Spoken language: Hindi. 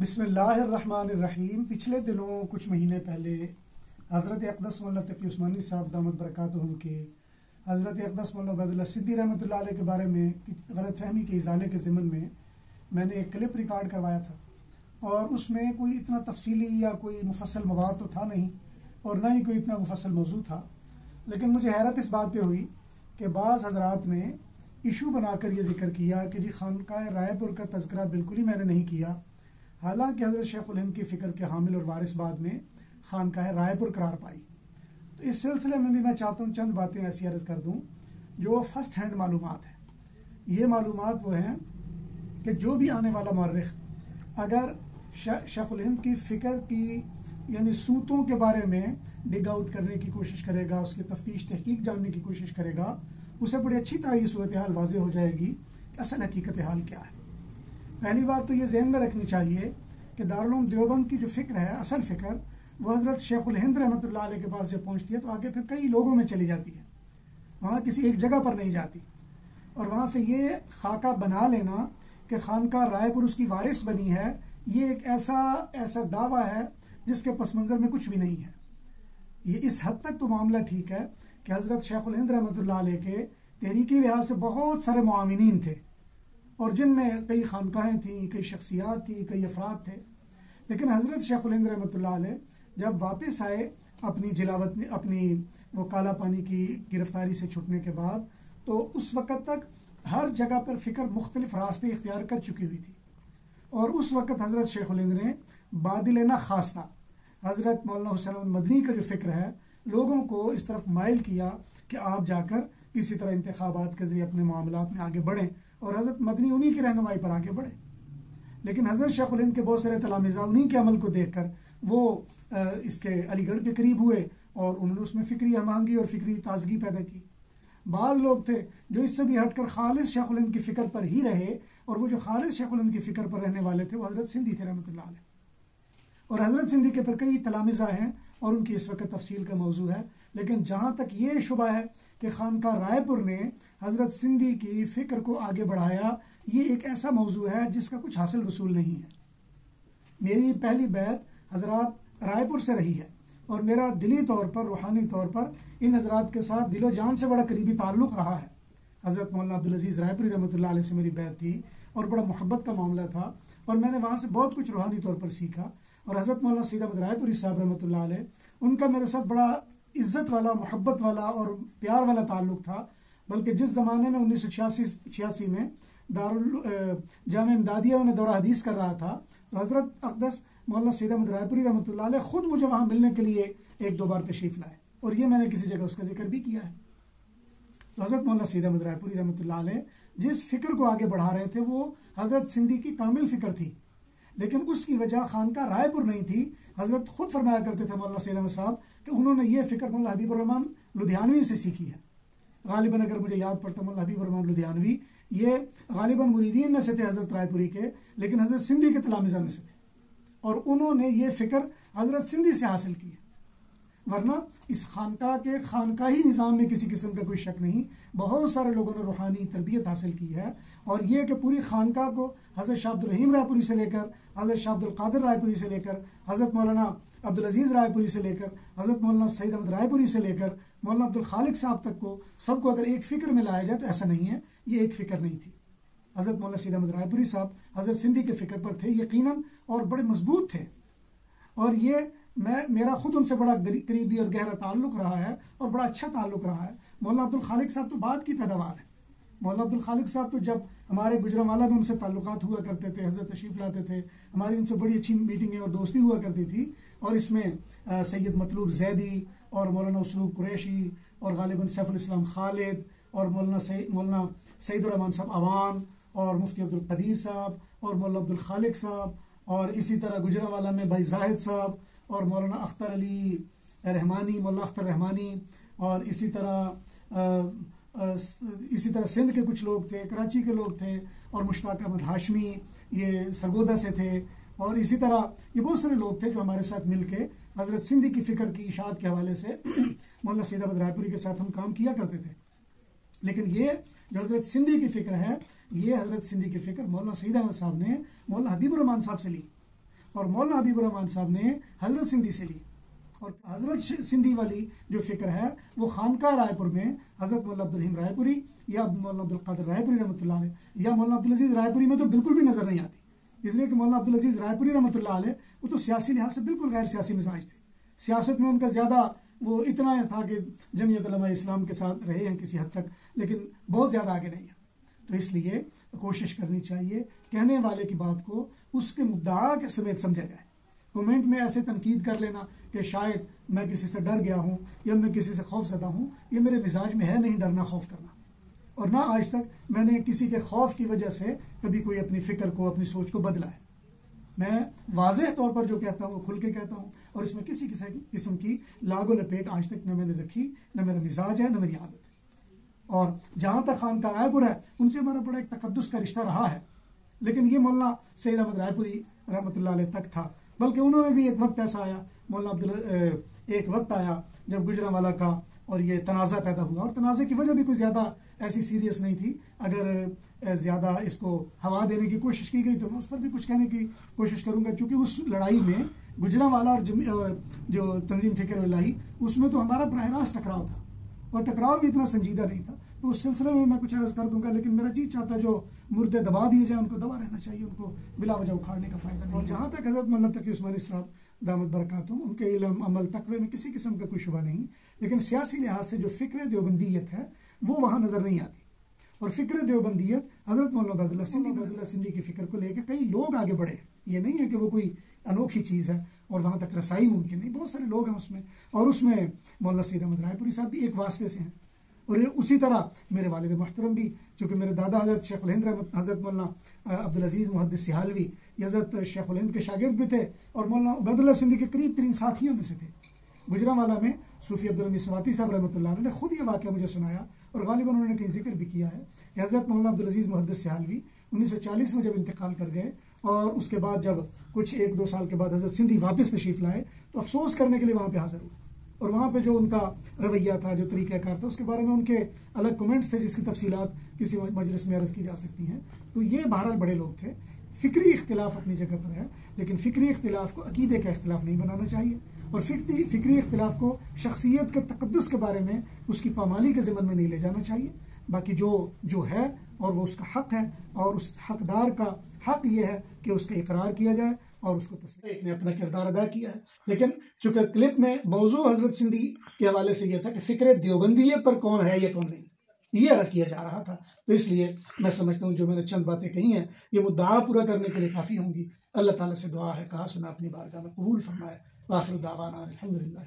बिस्मिल्लाहिर्रहमानिर्रहीम। पिछले दिनों कुछ महीने पहले हज़रत अक़दस मौला तक़ी उस्मानी साहब दामद बरकातुहुम के हज़रत अक़दस मौला उबैदुल्लाह सिद्दी रहमतुल्लाह अलैह के बारे में गलतफ़हमी के इज़ाले के ज़िम्मन में मैंने एक क्लिप रिकॉर्ड करवाया था, और उसमें कोई इतना तफसीली या कोई मुफस्सल मवाद तो था नहीं और ना ही कोई इतना मुफस्सल मौजू था। लेकिन मुझे हैरत इस बात पे हुई कि बाज़ हज़रात ने इशू बनाकर ये ज़िक्र किया कि जी खानकाह रायपुर का तज़किरा बिल्कुल ही मैंने नहीं किया, हालांकि हज़रत शेखुल हिंद की फ़िक्र के हामिल और वारिस बाद में खानकाह रायपुर करार पाई। तो इस सिलसिले में भी मैं चाहता हूँ चंद बातें ऐसी अर्ज़ कर दूँ जो फ़र्स्ट हैंड मालूमात है। ये मालूमात वो हैं कि जो भी आने वाला मौर्रिख़ अगर शेखुल हिंद की फ़िक्र की यानी सूतों के बारे में डिग आउट करने की कोशिश करेगा, उसकी तफ्तीश तहकीक जानने की कोशिश करेगा, उसे बड़ी अच्छी तरह ये सूरत हाल वाज़ेह हो जाएगी कि असल हकीकत हाल क्या है। पहली बात तो ये ज़हन में रखनी चाहिए कि दारुल उलूम देवबंद की जो फ़िक्र है, असल फ़िक्र वो हज़रत शेखुल हिंद रहमतुल्लाह अलैह के पास जब पहुँचती है तो आगे फिर कई लोगों में चली जाती है, वहाँ किसी एक जगह पर नहीं जाती। और वहाँ से ये खाका बना लेना कि खानकाह रायपुर उसकी वारिस बनी है, ये एक ऐसा दावा है जिसके पस मंज़र में कुछ भी नहीं है। ये इस हद तक तो मामला ठीक है कि हज़रत शेखुल हिंद रहमतुल्लाह अलैह के तहरीकी लिहाज से बहुत सारे मुआमिनीन थे, और जिनमें कई खानकाहें थीं, कई शख्सियात थी, कई अफराद थे। लेकिन हज़रत शेखुल हिंद रहमतुल्लाह अलैह जब वापस आए अपनी वो काला पानी की गिरफ्तारी से छुटने के बाद, तो उस वक़्त तक हर जगह पर फ़िक्र मुख्तलिफ रास्ते इख्तियार कर चुकी हुई थी। और उस वक़्त हज़रत शेखुल हिंद ने बादिलना खास्ता हज़रत मौलाना हुसैन मदनी का जो फ़िक्र है लोगों को इस तरफ माइल किया कि आप जाकर इसी तरह इंतखाबात के ज़रिए अपने मामलात में आगे बढ़ें, और हज़रत मदनी उन्हीं की रहनुमाई पर आगे बढ़े। लेकिन हज़रत शेखुल हिंद के बहुत सारे तलामिज़ा उन्हीं के अमल को देख कर वो इसके अलीगढ़ के करीब हुए और उन्होंने उसमें फ़िक्री हमआहंगी और फ़िक्री ताज़गी पैदा की। बाज़ लोग थे जो इससे भी हटकर खालिस शेखुल हिंद की फ़िक्र पर ही रहे, और वो जो खालिस शेखुल हिंद की फ़िक्र पर रहने वाले थे वो हज़रत सिंधी थे रहमतुल्लाह अलैह। और हज़रत सिंधी के पर कई तलामिज़ा हैं और उनकी इस वक्त तफसील का मौजू है। लेकिन जहाँ तक ये शुबा है कि खानकाह रायपुर ने हज़रत सिंधी की फ़िक्र को आगे बढ़ाया, ये एक ऐसा मौजू है जिसका कुछ हासिल वसूल नहीं है। मेरी पहली बैत हज़रात रायपुर से रही है और मेरा दिली तौर पर, रूहानी तौर पर इन हज़रात के साथ दिलो जान से बड़ा करीबी ताल्लुक़ रहा है। हज़रत मौलाना अब्दुल अज़ीज़ रायपुरी रहमतुल्लाह अलैह से मेरी बैत थी और बड़ा मोहब्बत का मामला था, और मैंने वहाँ से बहुत कुछ रूहानी तौर पर सीखा। और हज़रत मौलाना सैयद अहमद रायपुरी साहब रहमतुल्लाह अलैह, उनका मेरे साथ बड़ा इज़्ज़त वाला, मोहब्बत वाला और प्यार वाला ताल्लुक़ था। बल्कि जिस ज़माने में 1986 में जामिया इमदादिया में दौरा हदीस कर रहा था, तो हज़रत अक़दस मौलाना सैयद अहमद रायपुरी रहमतुल्लाह अलैह ख़ुद मुझे वहाँ मिलने के लिए एक दो बार तशरीफ़ लाए, और ये मैंने किसी जगह उसका जिक्र भी किया है। तो हज़रत मौलाना सैयद अहमद रायपुरी रहमतुल्लाह अलैह जिस फ़िक्र को आगे बढ़ा रहे थे वो हज़रत सिंधी की कामिल फ़िक्र थी, लेकिन उसकी वजह खानकाह रायपुर नहीं थी। हज़रत ख़ुद फरमाया करते थे मौलाना सैयद अहमद साहब कि उन्होंने ये फ़िक्र मौलाना हबीबुर रहमान लुधियानवी से सीखी है। गालिबन अगर मुझे याद पड़ता मौलाना हबीबुर रहमान लुधियानवी ये गालिबन मुरीदीन में से थे हज़रत रायपुरी के, लेकिन हज़रत सिंधी के तलामिज़ा में से थे, और उन्होंने ये फ़िक्र हज़रत सिंधी से हासिल की है। वरना इस खानकाह के खानकाही निज़ाम में किसी किस्म का कोई शक नहीं, बहुत सारे लोगों ने रूहानी तरबियत हासिल की है। और ये कि पूरी खानकाह को हज़रत शाह अब्दुल रहीम रायपुरी से लेकर, हज़रत शाह अब्दुल कादिर रायपुरी से लेकर, हज़रत मौलाना अब्दुल अज़ीज़ रायपुरी से लेकर, हज़रत मौलाना सैयद अहमद रायपुरी से लेकर मौलाना अब्दुल खालिक साहब तक को सबको अगर एक फ़िक्र में लाया जाए तो ऐसा नहीं है, ये एक फ़िक्र नहीं थी। हज़रत मौलाना सैयद अहमद रायपुरी साहब हज़रत सिंधी के फ़िक्र पर थे यकीनन, और बड़े मजबूत थे। और ये मेरा ख़ुद उनसे बड़ा करीबी और गहरा ताल्लुक़ रहा है और बड़ा अच्छा ताल्लुक़ रहा है। मौलाना अब्दुल खालिक साहब तो बाद की पैदावार है। मौलाना अब्दुल खालिक साहब तो जब हमारे गुजरांवाला में उनसे ताल्लुकात हुआ करते थे, हज़रत तशरीफ़ लाते थे, हमारी उनसे बड़ी अच्छी मीटिंगें और दोस्ती हुआ करती थी। और इसमें सैयद मतलूब ज़ैदी और मौलाना उसलूब कुरैशी और गालिबन सैफुल इस्लाम खालिद और मौलाना सईदुर रहमान साहब अवान और मुफ्ती अब्दुल कदीर साहब और मौलाना अब्दुल खालिक साहब, और इसी तरह गुजरांवाला में भाई जाहिद साहब और मौलाना अख्तर अली रहमानी, मौलाना अख्तर रहमानी, और इसी तरह सिंध के कुछ लोग थे, कराची के लोग थे, और मुश्ताक अहमद हाशमी ये सरगोदा से थे, और इसी तरह ये बहुत सारे लोग थे जो हमारे साथ मिलके हज़रत सिंधी की फ़िक्र की इशाअत के हवाले से मौलाना सैयद अहमद रायपुरी के साथ हम काम किया करते थे। लेकिन ये जो हज़रत सिंधी की फ़िक्र है, ये हज़रत सिंधी की फ़िक्र मौलाना सईद अहमद साहब ने मौलाना हबीबुर रहमान साहब से ली। और मौलाना हबीबुर रहमान साहब ने हज़रत सिंधी से ली। और हज़रत सिंधी वाली जो फ़िक्र है वो खानका रायपुर में हज़रत मौलाना अब्दुल रहीम रायपुरी या मौलाना अब्दुल क़ादिर रायपुरी रहमतुल्लाह अलैह या मौलाना अब्दुल अज़ीज़ रायपुरी में तो बिल्कुल भी नज़र नहीं आती। इसलिए कि मौलाना अब्दुल अज़ीज़ रायपुरी रहमतुल्लाह अलैह वो तो सियासी लिहाज से बिल्कुल गैर सियासी मिजाज थे। सियासत में उनका ज़्यादा वो इतना था कि जमीयत उलमा इस्लाम के साथ रहे हैं किसी हद तक, लेकिन बहुत ज़्यादा आगे नहीं है। तो इसलिए कोशिश करनी चाहिए कहने वाले की बात को उसके मुद्दा के समेत समझा जाए। कमेंट में ऐसे तनकीद कर लेना कि शायद मैं किसी से डर गया हूँ या मैं किसी से खौफज़दा हूँ, ये मेरे मिजाज में है नहीं डरना खौफ करना। और ना आज तक मैंने किसी के खौफ की वजह से कभी कोई अपनी फ़िक्र को अपनी सोच को बदला है। मैं वाज़ेह तौर पर जो कहता हूँ वो खुल के कहता हूँ और इसमें किसी किस्म की लागो लपेट आज तक न मैंने रखी, न मेरा मिजाज है, न मेरी आदत है। और जहाँ तक खानका रायपुर है उनसे हमारा बड़ा एक तकद्दुस का रिश्ता रहा है, लेकिन ये मौलाना सैयद अहमद रायपुरी रहमतुल्लाह अलैह तक था। बल्कि उन्होंने भी एक वक्त ऐसा आया, मौलाना एक वक्त आया जब गुजरांवाला का और ये तनाज़ा पैदा हुआ, और तनाज़े की वजह भी कोई ज़्यादा ऐसी सीरियस नहीं थी। अगर ज़्यादा इसको हवा देने की कोशिश की गई तो मैं उस पर भी कुछ कहने की कोशिश करूँगा, क्योंकि उस लड़ाई में गुजरांवाला और जो तंजीम फ़िक्र इलाही उसमें तो हमारा बराह रास्त टकराव था, और टकराव भी इतना संजीदा नहीं था। तो उस सिलसिले में मैं कुछ अर्ज़ कर दूंगा, लेकिन मेरा जी चाहता है जो मुर्दे दबा दिए जाए उनको दबा रहना चाहिए, उनको बिला वजह उखाड़ने का फ़ायदा नहीं। और जहाँ तक हज़रत मौलाना तकी उस्मानी साहब दामत बरकातुहूम उनके इल्म अमल तकवे में किसी किस्म का कोई शुबा नहीं, लेकिन सियासी लिहाज से जो फ़िक्र देवबंदियत है वो वहाँ नज़र नहीं आती। और फ़िक्र देवबंदियत हज़रत मौलाना उबैदुल्लाह सिंधी की फ़िक्र को लेकर कई लोग आगे बढ़े। ये नहीं है कि वो कोई अनोखी चीज़ है और वहाँ तक रसाई मुमकिन नहीं, बहुत सारे लोग हैं उसमें, और उसमें मौलाना सैयद अहमद रायपुरी साहब भी एक वास्ते से हैं। और उसी तरह मेरे वालिद मोहतरम भी, चूँकि मेरे दादा हज़रत शेख उल हिंद हज़रत मौलाना अब्दुल अज़ीज़ मुहद्दिस सिहालवी हज़रत शेख उल हिंद के शागिर्द भी थे और मौलाना उबैदुल्लाह सिंधी के करीब तरीन साथियों में से थे। गुजरांवाला में सूफ़ी अब्दुल हमीद सवाती साहब रहमतुल्लाह अलैह ने खुद ये वाक़या मुझे सुनाया, और गालिबन उन्होंने कहीं जिक्र भी किया है कि हज़रत मौलाना अब्दुल अज़ीज़ मुहद्दिस सिहालवी 1940 में जब इंतकाल कर गए और उसके बाद जब कुछ 1-2 साल के बाद हज़रत सिंधी वापस तशरीफ़ लाए तो अफसोस करने के लिए वहाँ पर हाज़िर हुए, और वहाँ पे जो उनका रवैया था, जो तरीक़ाकार था, उसके बारे में उनके अलग कमेंट्स थे जिसकी तफसीलात किसी मजलिस में अर्ज़ की जा सकती हैं। तो ये बहरहाल बड़े लोग थे। फ़िक्री इख्तिलाफ अपनी जगह पर है, लेकिन फ़िक्री इख्तिलाफ को अकीदे का इख्तिलाफ नहीं बनाना चाहिए, और फ़िक्री इख्तिलाफ को शख्सियत के तक़द्दुस के बारे में उसकी पामाली के ज़िम्मन में नहीं ले जाना चाहिए। बाकी जो है और वो उसका हक़ है, और उस हक़दार का हक़ ये है कि उसका इकरार किया जाए और उसको तस्लीम। एक ने अपना किरदार अदा किया है, लेकिन चूँकि क्लिप में मौजू हज़रत सिंधी के हवाले से यह था कि फ़िक्र देवबंदियत पर कौन है या कौन नहीं, ये अर्ज़ किया जा रहा था। तो इसलिए मैं समझता हूँ जो मैंने चंद बातें कही हैं ये मुद्दा पूरा करने के लिए काफ़ी होंगी। अल्लाह ताला से दुआ है कहा सुना अपनी बारगाह में कबूल फरमाए। आखिर दावाना अल्हम्दुलिल्लाह।